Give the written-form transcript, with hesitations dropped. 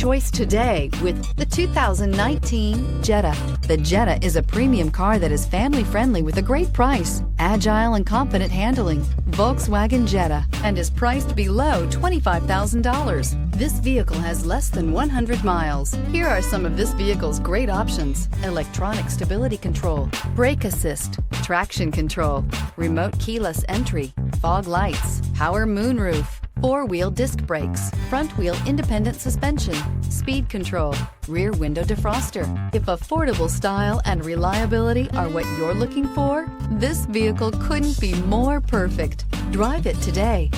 choice today with the 2019 Jetta. The Jetta is a premium car that is family-friendly with a great price, agile and confident handling. Volkswagen Jetta, and is priced below $25,000. This vehicle has less than 100 miles. Here are some of this vehicle's great options: electronic stability control, brake assist, traction control, remote keyless entry, fog lights, power moonroof, four-wheel disc brakes, front-wheel independent suspension, speed control, rear window defroster. If affordable style and reliability are what you're looking for, this vehicle couldn't be more perfect. Drive it today.